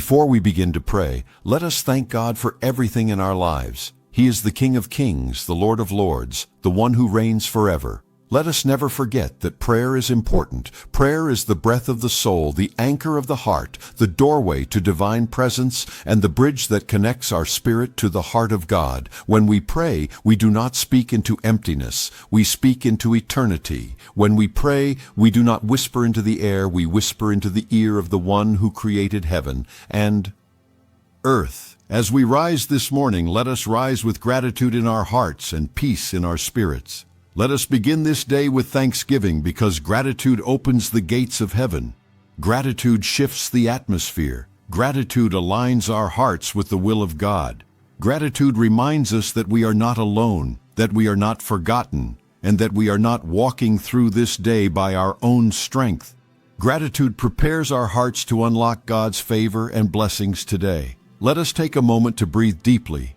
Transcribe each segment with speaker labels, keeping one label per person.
Speaker 1: Before we begin to pray, let us thank God for everything in our lives. He is the King of Kings, the Lord of Lords, the one who reigns forever. Let us never forget that prayer is important. Prayer is the breath of the soul, the anchor of the heart, the doorway to divine presence, and the bridge that connects our spirit to the heart of God. When we pray, we do not speak into emptiness. We speak into eternity. When we pray, we do not whisper into the air. We whisper into the ear of the one who created heaven and earth. As we rise this morning, let us rise with gratitude in our hearts and peace in our spirits. Let us begin this day with thanksgiving, because gratitude opens the gates of heaven. Gratitude shifts the atmosphere. Gratitude aligns our hearts with the will of God. Gratitude reminds us that we are not alone, that we are not forgotten, and that we are not walking through this day by our own strength. Gratitude prepares our hearts to unlock God's favor and blessings today. Let us take a moment to breathe deeply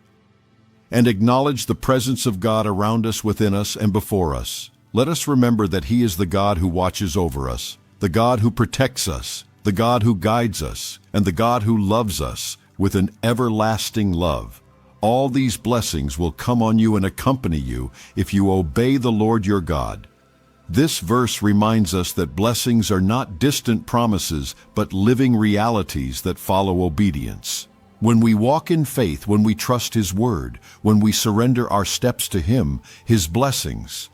Speaker 1: and acknowledge the presence of God around us, within us, and before us. Let us remember that He is the God who watches over us, the God who protects us, the God who guides us, and the God who loves us with an everlasting love. All these blessings will come on you and accompany you if you obey the Lord your God. This verse reminds us that blessings are not distant promises, but living realities that follow obedience. When we walk in faith, when we trust His word, when we surrender our steps to Him, His blessings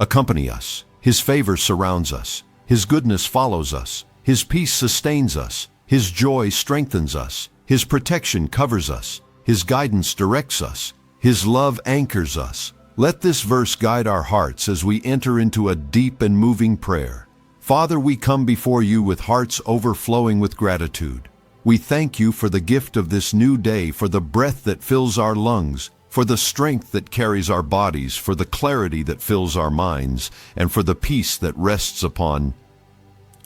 Speaker 1: accompany us. His favor surrounds us. His goodness follows us. His peace sustains us. His joy strengthens us. His protection covers us. His guidance directs us. His love anchors us. Let this verse guide our hearts as we enter into a deep and moving prayer. Father, we come before you with hearts overflowing with gratitude. We thank you for the gift of this new day, for the breath that fills our lungs, for the strength that carries our bodies, for the clarity that fills our minds, and for the peace that rests upon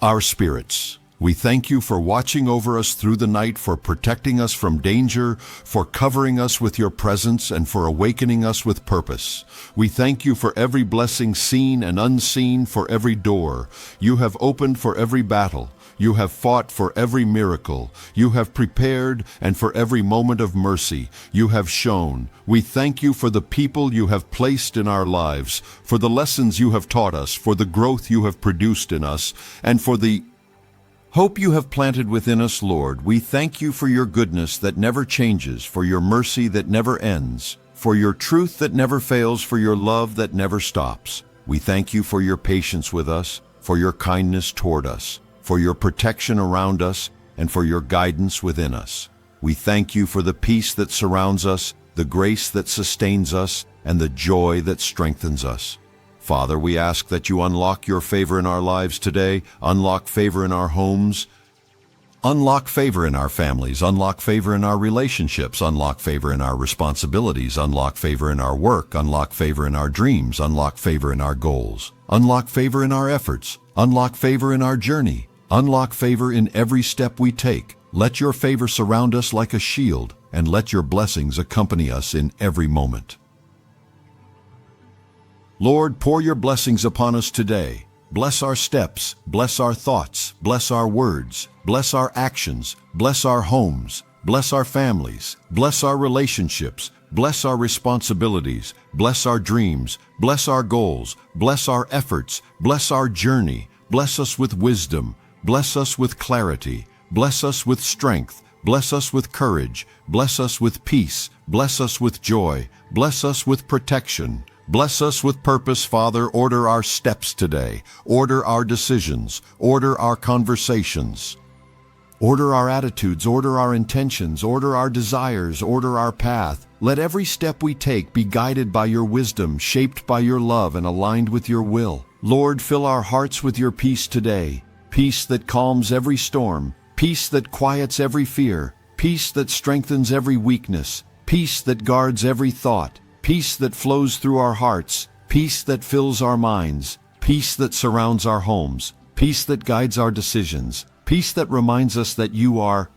Speaker 1: our spirits. We thank you for watching over us through the night, for protecting us from danger, for covering us with your presence, and for awakening us with purpose. We thank you for every blessing seen and unseen, for every door you have opened, for every battle you have fought, for every miracle you have prepared, and for every moment of mercy you have shown. We thank you for the people you have placed in our lives, for the lessons you have taught us, for the growth you have produced in us, and for the hope you have planted within us, Lord. We thank you for your goodness that never changes, for your mercy that never ends, for your truth that never fails, for your love that never stops. We thank you for your patience with us, for your kindness toward us, for your protection around us, and for your guidance within us. We thank you for the peace that surrounds us, the grace that sustains us, and the joy that strengthens us. Father, we ask that you unlock your favor in our lives today, unlock favor in our homes, unlock favor in our families, unlock favor in our relationships, unlock favor in our responsibilities, unlock favor in our work, unlock favor in our dreams, unlock favor in our goals, unlock favor in our efforts, unlock favor in our journey, unlock favor in every step we take. Let your favor surround us like a shield, and let your blessings accompany us in every moment. Lord, pour your blessings upon us today. Bless our steps, bless our thoughts, bless our words, bless our actions, bless our homes, bless our families, bless our relationships, bless our responsibilities, bless our dreams, bless our goals, bless our efforts, bless our journey, bless us with wisdom, bless us with clarity, bless us with strength, bless us with courage, bless us with peace, bless us with joy, bless us with protection. Bless us with purpose, Father. Order our steps today. Order our decisions. Order our conversations. Order our attitudes. Order our intentions. Order our desires. Order our path. Let every step we take be guided by your wisdom, shaped by your love, and aligned with your will. Lord, fill our hearts with your peace today. Peace that calms every storm. Peace that quiets every fear. Peace that strengthens every weakness. Peace that guards every thought. Peace that flows through our hearts, peace that fills our minds, peace that surrounds our homes, peace that guides our decisions, peace that reminds us that you are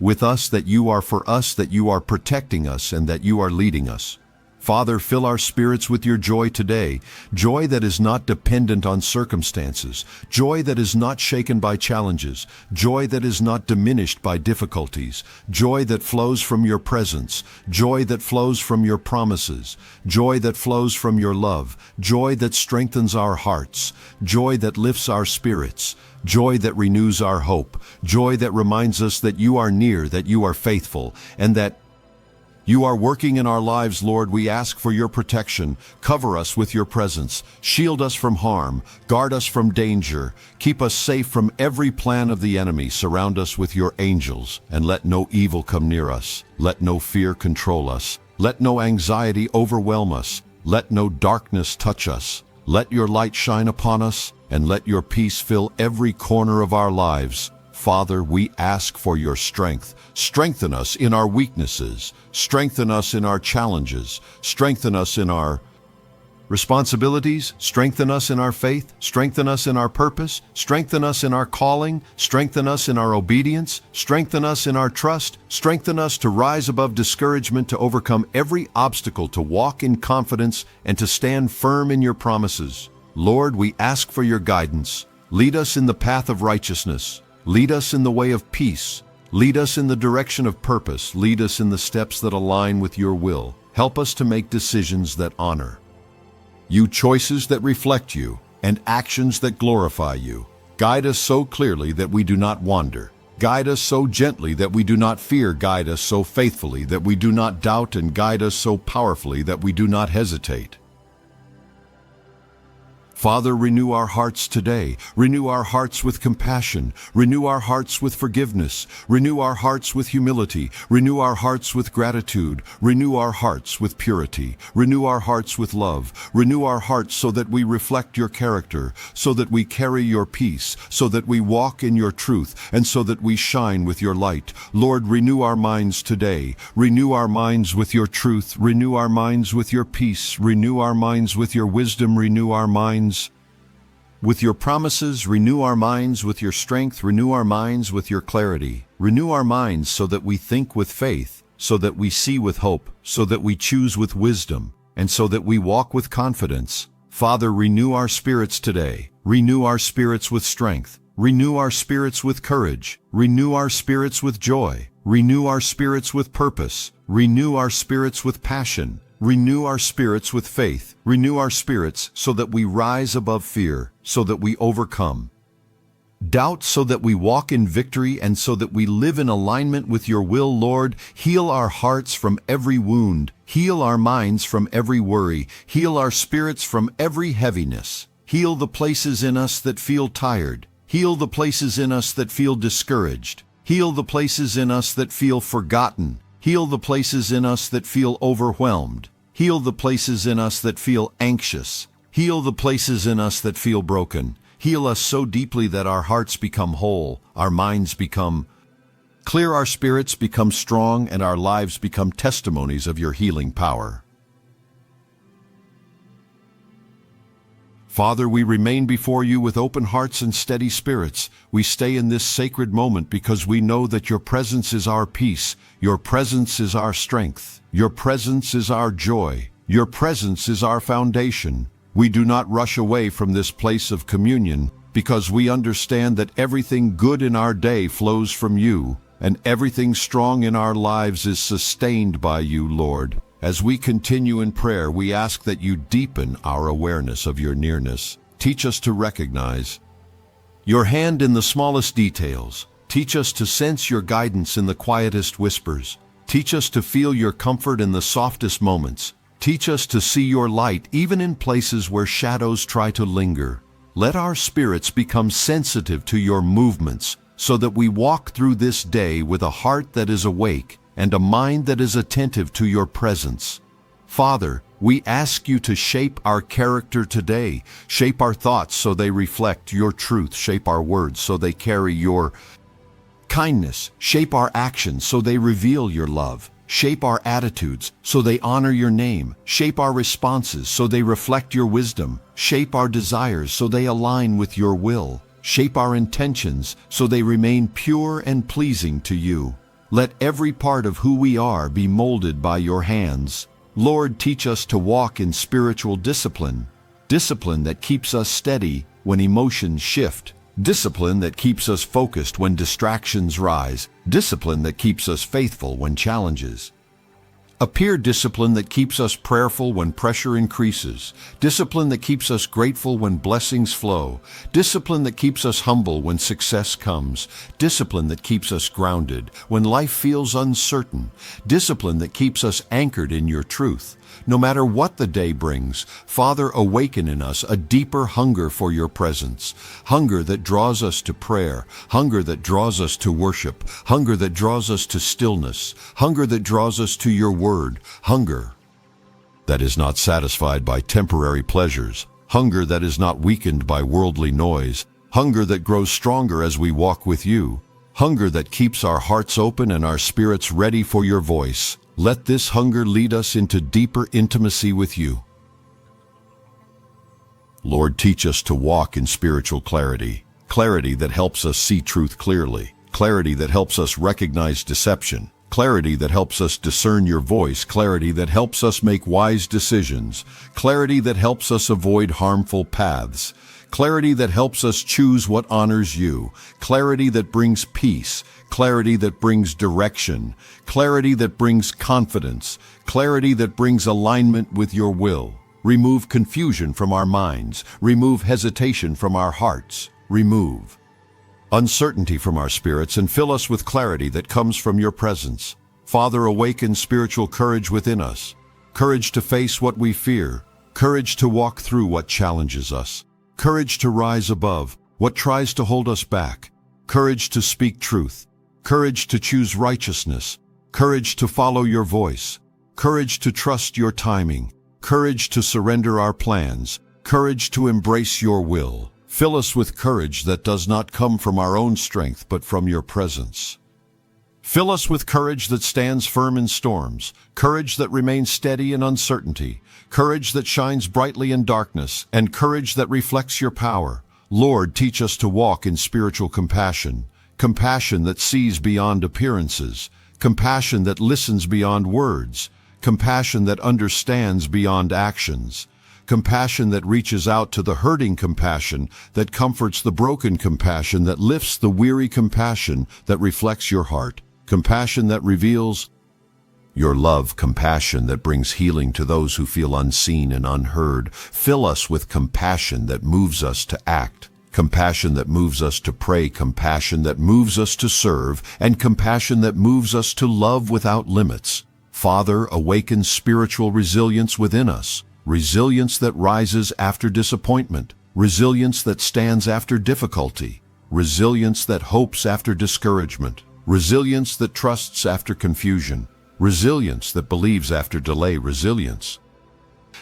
Speaker 1: with us, that you are for us, that you are protecting us, and that you are leading us. Father, fill our spirits with your joy today, joy that is not dependent on circumstances, joy that is not shaken by challenges, joy that is not diminished by difficulties, joy that flows from your presence, joy that flows from your promises, joy that flows from your love, joy that strengthens our hearts, joy that lifts our spirits, joy that renews our hope, joy that reminds us that you are near, that you are faithful, and that you are working in our lives. Lord, we ask for your protection. Cover us with your presence. Shield us from harm. Guard us from danger. Keep us safe from every plan of the enemy. Surround us with your angels, and let no evil come near us. Let no fear control us. Let no anxiety overwhelm us. Let no darkness touch us. Let your light shine upon us, and let your peace fill every corner of our lives. Father, we ask for your strength. Strengthen us in our weaknesses. Strengthen us in our challenges. Strengthen us in our responsibilities. Strengthen us in our faith. Strengthen us in our purpose. Strengthen us in our calling. Strengthen us in our obedience. Strengthen us in our trust. Strengthen us to rise above discouragement, to overcome every obstacle, to walk in confidence, and to stand firm in your promises. Lord, we ask for your guidance. Lead us in the path of righteousness. Lead us in the way of peace. Lead us in the direction of purpose. Lead us in the steps that align with your will. Help us to make decisions that honor you, choices that reflect you, and actions that glorify you. Guide us so clearly that we do not wander. Guide us so gently that we do not fear. Guide us so faithfully that we do not doubt, and guide us so powerfully that we do not hesitate. Father, renew our hearts today. Renew our hearts with compassion. Renew our hearts with forgiveness. Renew our hearts with humility. Renew our hearts with gratitude. Renew our hearts with purity. Renew our hearts with love. Renew our hearts so that we reflect your character, so that we carry your peace, so that we walk in your truth, and so that we shine with your light. Lord, renew our minds today. Renew our minds with your truth. Renew our minds with your peace. Renew our minds with your wisdom. Renew our minds with your promises. Renew our minds with your strength. Renew our minds with your clarity. Renew our minds so that we think with faith, so that we see with hope, so that we choose with wisdom, and so that we walk with confidence. Father, renew our spirits today. Renew our spirits with strength. Renew our spirits with courage. Renew our spirits with joy. Renew our spirits with purpose. Renew our spirits with passion. Renew our spirits with faith. Renew our spirits so that we rise above fear, so that we overcome doubt, so that we walk in victory, and so that we live in alignment with your will. Lord, heal our hearts from every wound. Heal our minds from every worry. Heal our spirits from every heaviness. Heal the places in us that feel tired. Heal the places in us that feel discouraged. Heal the places in us that feel forgotten. Heal the places in us that feel overwhelmed. Heal the places in us that feel anxious. Heal the places in us that feel broken. Heal us so deeply that our hearts become whole, our minds become clear, our spirits become strong, and our lives become testimonies of your healing power. Father, we remain before you with open hearts and steady spirits. We stay in this sacred moment because we know that your presence is our peace. Your presence is our strength. Your presence is our joy. Your presence is our foundation. We do not rush away from this place of communion because we understand that everything good in our day flows from you, and everything strong in our lives is sustained by you, Lord. As we continue in prayer, we ask that you deepen our awareness of your nearness. Teach us to recognize your hand in the smallest details. Teach us to sense your guidance in the quietest whispers. Teach us to feel your comfort in the softest moments. Teach us to see your light even in places where shadows try to linger. Let our spirits become sensitive to your movements so that we walk through this day with a heart that is awake and a mind that is attentive to your presence. Father, we ask you to shape our character today. Shape our thoughts so they reflect your truth. Shape our words so they carry your kindness. Shape our actions so they reveal your love. Shape our attitudes so they honor your name. Shape our responses so they reflect your wisdom. Shape our desires so they align with your will. Shape our intentions so they remain pure and pleasing to you. Let every part of who we are be molded by your hands. Lord, teach us to walk in spiritual discipline, discipline that keeps us steady when emotions shift, discipline that keeps us focused when distractions rise, discipline that keeps us faithful when challenges appear, discipline that keeps us prayerful when pressure increases, discipline that keeps us grateful when blessings flow, discipline that keeps us humble when success comes, discipline that keeps us grounded when life feels uncertain, discipline that keeps us anchored in your truth. No matter what the day brings, Father, awaken in us a deeper hunger for your presence, hunger that draws us to prayer, hunger that draws us to worship, hunger that draws us to stillness, hunger that draws us to your word, hunger that is not satisfied by temporary pleasures, hunger that is not weakened by worldly noise, hunger that grows stronger as we walk with you, hunger that keeps our hearts open and our spirits ready for your voice. Let this hunger lead us into deeper intimacy with you. Lord, teach us to walk in spiritual clarity, clarity that helps us see truth clearly, clarity that helps us recognize deception, clarity that helps us discern your voice, clarity that helps us make wise decisions, clarity that helps us avoid harmful paths, clarity that helps us choose what honors you, clarity that brings peace, clarity that brings direction, clarity that brings confidence, clarity that brings alignment with your will. Remove confusion from our minds, remove hesitation from our hearts, remove uncertainty from our spirits, and fill us with clarity that comes from your presence. Father, awaken spiritual courage within us, courage to face what we fear, courage to walk through what challenges us, courage to rise above what tries to hold us back, courage to speak truth, courage to choose righteousness, courage to follow your voice, courage to trust your timing, courage to surrender our plans, courage to embrace your will. Fill us with courage that does not come from our own strength but from your presence. Fill us with courage that stands firm in storms, courage that remains steady in uncertainty, courage that shines brightly in darkness, and courage that reflects your power. Lord, teach us to walk in spiritual compassion, compassion that sees beyond appearances, compassion that listens beyond words, compassion that understands beyond actions, compassion that reaches out to the hurting, compassion that comforts the broken, compassion that lifts the weary, compassion that reflects your heart, compassion that reveals your love, compassion that brings healing to those who feel unseen and unheard. Fill us with compassion that moves us to act, compassion that moves us to pray, compassion that moves us to serve, and compassion that moves us to love without limits. Father, awaken spiritual resilience within us, resilience that rises after disappointment, resilience that stands after difficulty, resilience that hopes after discouragement, resilience that trusts after confusion, resilience that believes after delay, resilience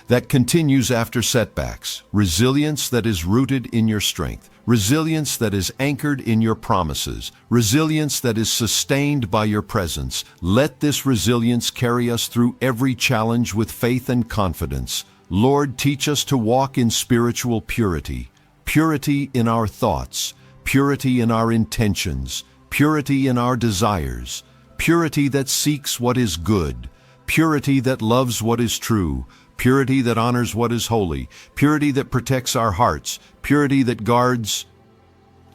Speaker 1: that continues after setbacks, resilience that is rooted in your strength, resilience that is anchored in your promises, resilience that is sustained by your presence. Let this resilience carry us through every challenge with faith and confidence. Lord, teach us to walk in spiritual purity, purity in our thoughts, purity in our intentions, purity in our desires, purity that seeks what is good, purity that loves what is true, purity that honors what is holy, purity that protects our hearts, purity that guards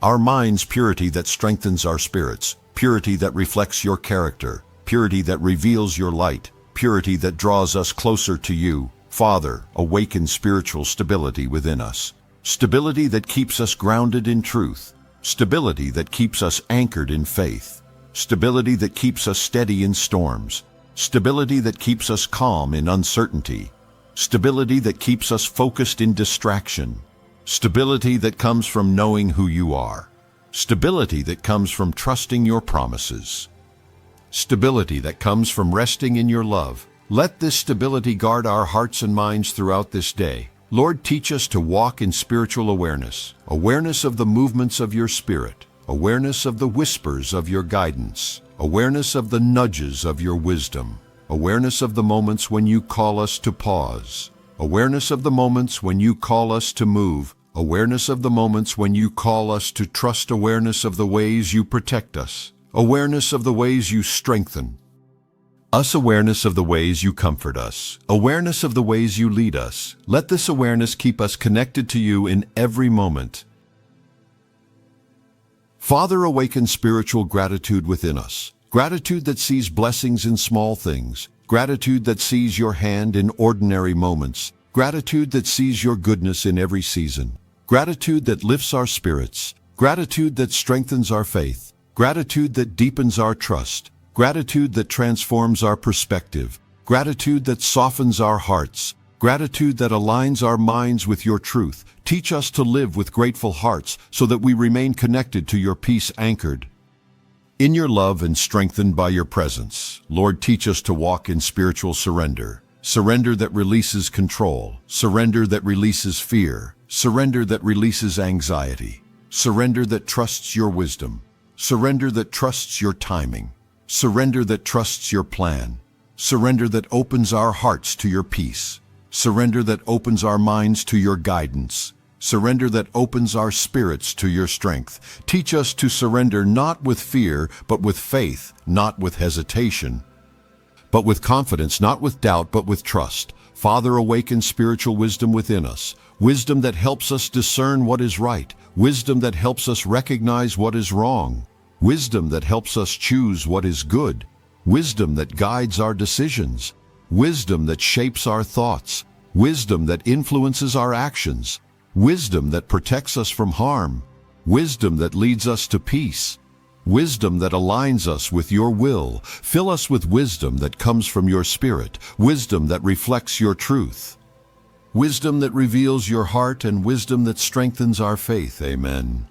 Speaker 1: our minds, purity that strengthens our spirits, purity that reflects your character, purity that reveals your light, purity that draws us closer to you. Father, awaken spiritual stability within us, stability that keeps us grounded in truth, stability that keeps us anchored in faith, stability that keeps us steady in storms, stability that keeps us calm in uncertainty, stability that keeps us focused in distraction, stability that comes from knowing who you are, stability that comes from trusting your promises, stability that comes from resting in your love. Let this stability guard our hearts and minds throughout this day. Lord, teach us to walk in spiritual awareness, awareness of the movements of your Spirit, awareness of the whispers of your guidance, awareness of the nudges of your wisdom, awareness of the moments when you call us to pause, awareness of the moments when you call us to move, awareness of the moments when you call us to trust, awareness of the ways you protect us, awareness of the ways you strengthen, Us awareness of the ways you comfort us, awareness of the ways you lead us. Let this awareness keep us connected to you in every moment. Father, awaken spiritual gratitude within us. Gratitude that sees blessings in small things. Gratitude that sees your hand in ordinary moments. Gratitude that sees your goodness in every season. Gratitude that lifts our spirits. Gratitude that strengthens our faith. Gratitude that deepens our trust. Gratitude that transforms our perspective. Gratitude that softens our hearts. Gratitude that aligns our minds with your truth. Teach us to live with grateful hearts so that we remain connected to your peace, anchored in your love and strengthened by your presence. Lord, teach us to walk in spiritual surrender. Surrender that releases control. Surrender that releases fear. Surrender that releases anxiety. Surrender that trusts your wisdom. Surrender that trusts your timing. Surrender that trusts your plan. Surrender that opens our hearts to your peace. Surrender that opens our minds to your guidance. Surrender that opens our spirits to your strength. Teach us to surrender not with fear, but with faith, not with hesitation, but with confidence, not with doubt, but with trust. Father, awaken spiritual wisdom within us. Wisdom that helps us discern what is right. Wisdom that helps us recognize what is wrong. Wisdom that helps us choose what is good. Wisdom that guides our decisions. Wisdom that shapes our thoughts. Wisdom that influences our actions. Wisdom that protects us from harm. Wisdom that leads us to peace. Wisdom that aligns us with your will. Fill us with wisdom that comes from your Spirit. Wisdom that reflects your truth. Wisdom that reveals your heart and wisdom that strengthens our faith. Amen.